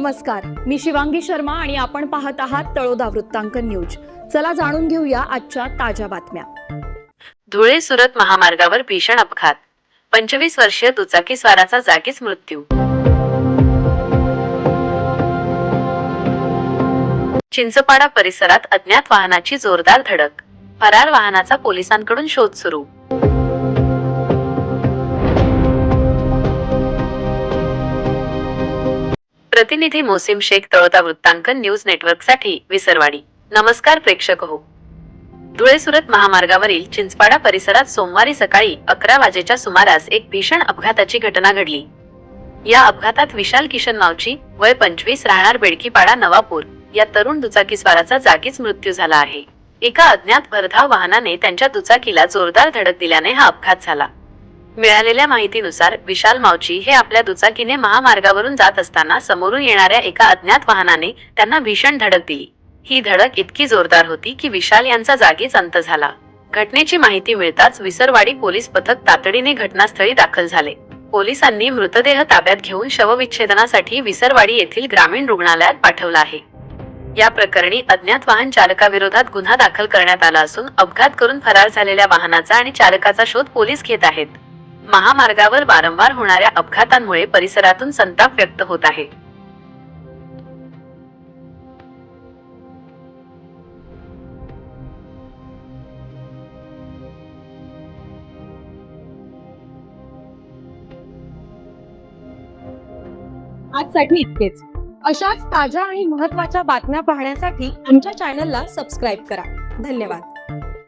नमस्कार, मी शिवांगी शर्मा आणि आपण पाहत आहात तळोदा वृत्तांकन न्यूज। चला जाणून घेऊया आजच्या ताज्या बातम्या। धुळे सुरत महामार्गावर भीषण अपघात, 25 वर्षीय दुचाकीस्वाराचा जागीच मृत्यू। चिंचपाडा परिसरात अज्ञात वाहनाची जोरदार धडक, फरार वाहनाचा पोलिसांकडून शोध सुरू। प्रतिनिधी मोसिम शेख, तळोदा वृत्तांकन न्यूज नेटवर्कसाठी विसरवाडी। नमस्कार प्रेक्षक हो। धुळे सुरत महामार्गावरील चिंचपाडा परिसरात सोमवारी सकाळी 11 वाजेच्या सुमारास एक भीषण अपघाताची घटना घडली। या अपघातात विशाल किशन नावची, वय 25, राहणार बेडकीपाडा नवापूर, या तरुण दुचाकीस्वाराचा जागीच मृत्यू झाला आहे। एका अज्ञात भरधाव वाहनाने त्यांच्या दुचाकीला जोरदार धडक दिल्याने हा अपघात झाला। मिळालेल्या माहितीनुसार विशाल मावची हे आपल्या दुचाकीने महामार्गावरून जात असताना समोरून येणाऱ्या एका अज्ञात वाहनाने त्यांना भीषण धडक दिली। ही धडक इतकी जोरदार होती की विशाल यांचा जागीच अंत झाला। घटनेची माहिती मिळताच विसरवाडी पोलीस पथक तातडीने घटनास्थळी दाखल झाले। पोलिसांनी मृतदेह ताब्यात घेऊन शवविच्छेदनासाठी विसरवाडी येथील ग्रामीण रुग्णालयात पाठवला आहे। या प्रकरणी अज्ञात वाहन चालकाविरोधात गुन्हा दाखल करण्यात आला असून अपघात करून फरार झालेल्या वाहनाचा आणि चालकाचा शोध पोलीस घेत आहेत। महामार्गावर वारंवार होणाऱ्या अपघातांमुळे परिसरातून संताप व्यक्त होत आहे। आजसाठी इतकेच। अशाच ताज्या आणि महत्त्वाच्या बातम्या पाहण्यासाठी आमच्या चॅनलला सबस्क्राइब करा। धन्यवाद।